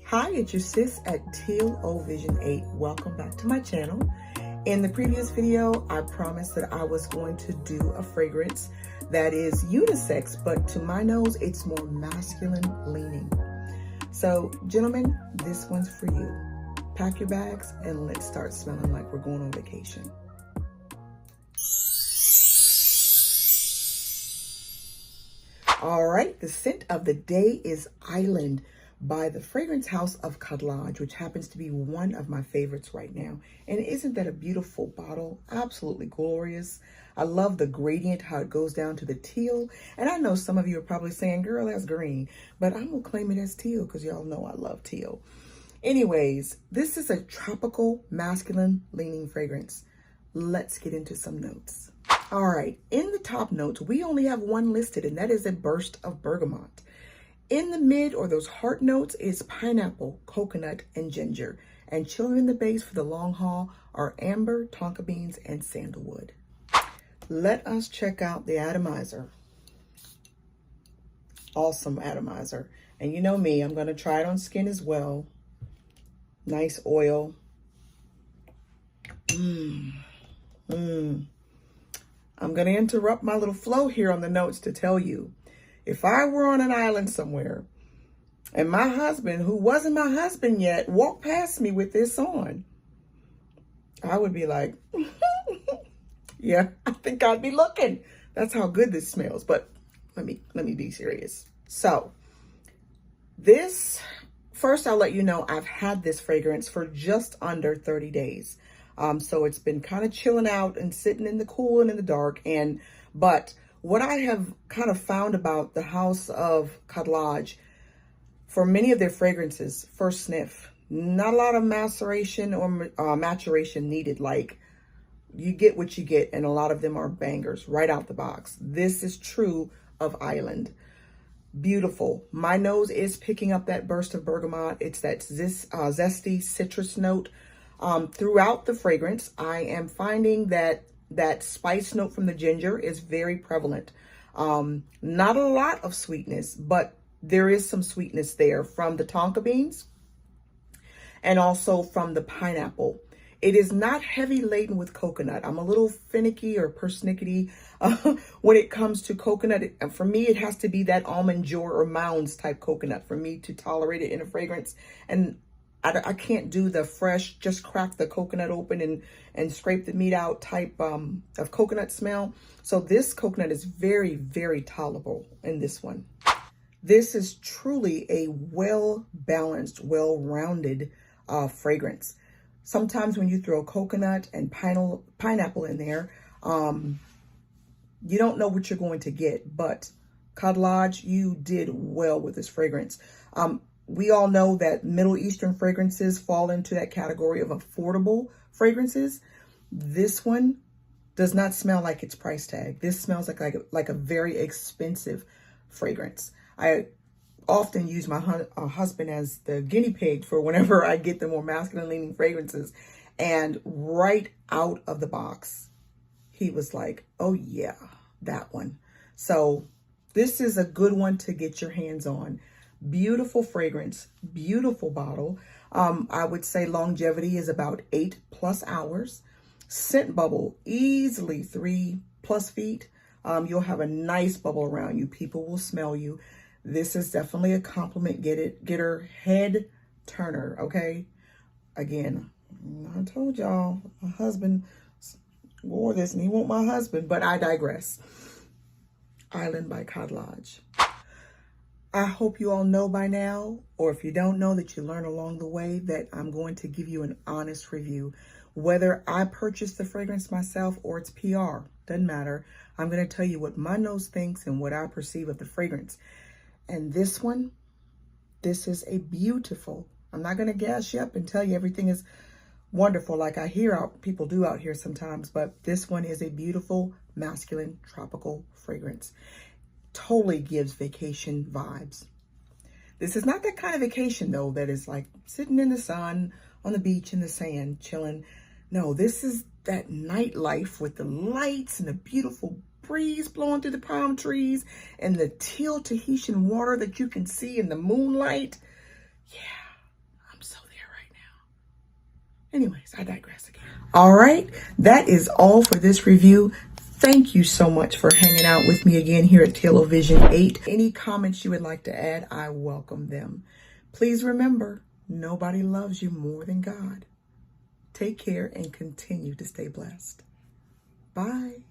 Hi, it's your sis at Teal O Vision 8. Welcome back to my channel. In the previous video, I promised that I was going to do a fragrance that is unisex, but to my nose, it's more masculine leaning. So, gentlemen, this one's for you. Pack your bags and let's start smelling like we're going on vacation. All right, the scent of the day is Island by the fragrance house of Khadlaj, which happens to be one of my favorites right now. And isn't that a beautiful bottle? Absolutely glorious. I love the gradient, how it goes down to the teal. And I know some of you are probably saying, girl, that's green. But I'm going to claim it as teal because y'all know I love teal. Anyways, this is a tropical, masculine leaning fragrance. Let's get into some notes. All right, in the top notes, we only have one listed, and that is a burst of bergamot. In the mid, or those heart notes, is pineapple, coconut, and ginger. And chilling in the base for the long haul are amber, tonka beans, and sandalwood. Let us check out the atomizer. Awesome atomizer. And you know me, I'm going to try it on skin as well. Nice oil. I'm going to interrupt my little flow here on the notes to tell you, if I were on an island somewhere and my husband, who wasn't my husband yet, walked past me with this on, I would be like, yeah, I think I'd be looking. That's how good this smells. But let me be serious. So this, first I'll let you know I've had this fragrance for just under 30 days. So it's been kind of chilling out and sitting in the cool and in the dark. But what I have kind of found about the house of Khadlaj, for many of their fragrances, first sniff, not a lot of maceration or maturation needed. Like, you get what you get, and a lot of them are bangers right out the box. This is true of Island. Beautiful. My nose is picking up that burst of bergamot. It's that zesty citrus note. Throughout the fragrance, I am finding that spice note from the ginger is very prevalent. Not a lot of sweetness, but there is some sweetness there from the tonka beans and also from the pineapple. It is not heavy laden with coconut. I'm a little finicky or persnickety when it comes to coconut. For me, it has to be that almond joy or mounds type coconut for me to tolerate it in a fragrance. And I can't do the fresh, just crack the coconut open and scrape the meat out type of coconut smell. So this coconut is very, very tolerable in this one. This is truly a well-balanced, well-rounded fragrance. Sometimes when you throw coconut and pineapple in there, you don't know what you're going to get. But Khadlaj, you did well with this fragrance. We all know that Middle Eastern fragrances fall into that category of affordable fragrances. This one does not smell like its price tag. This smells like a very expensive fragrance. I often use my husband as the guinea pig for whenever I get the more masculine leaning fragrances. And right out of the box, he was like, oh yeah, that one. So this is a good one to get your hands on. Beautiful fragrance, beautiful bottle. I would say longevity is about 8+ hours. Scent bubble, easily 3+ feet. You'll have a nice bubble around you. People will smell you. This is definitely a compliment getter, head turner, okay? Again, I told y'all, my husband wore this and he won't my husband, but I digress. Island by Khadlaj. I hope you all know by now, or if you don't know, that you learn along the way, that I'm going to give you an honest review. Whether I purchased the fragrance myself or it's PR, doesn't matter. I'm going to tell you what my nose thinks and what I perceive of the fragrance. And this one, this is a beautiful, I'm not going to gas you up and tell you everything is wonderful like I hear people do out here sometimes, but this one is a beautiful, masculine, tropical fragrance. Totally gives vacation vibes. This is not that kind of vacation though, that is like sitting in the sun on the beach in the sand chilling. No, this is that nightlife with the lights and the beautiful breeze blowing through the palm trees and the teal Tahitian water that you can see in the moonlight. Yeah, Anyways, I digress again. All right, that is all for this review. Thank you so much for hanging out with me again here at Television 8. Any comments you would like to add, I welcome them. Please remember, nobody loves you more than God. Take care and continue to stay blessed. Bye.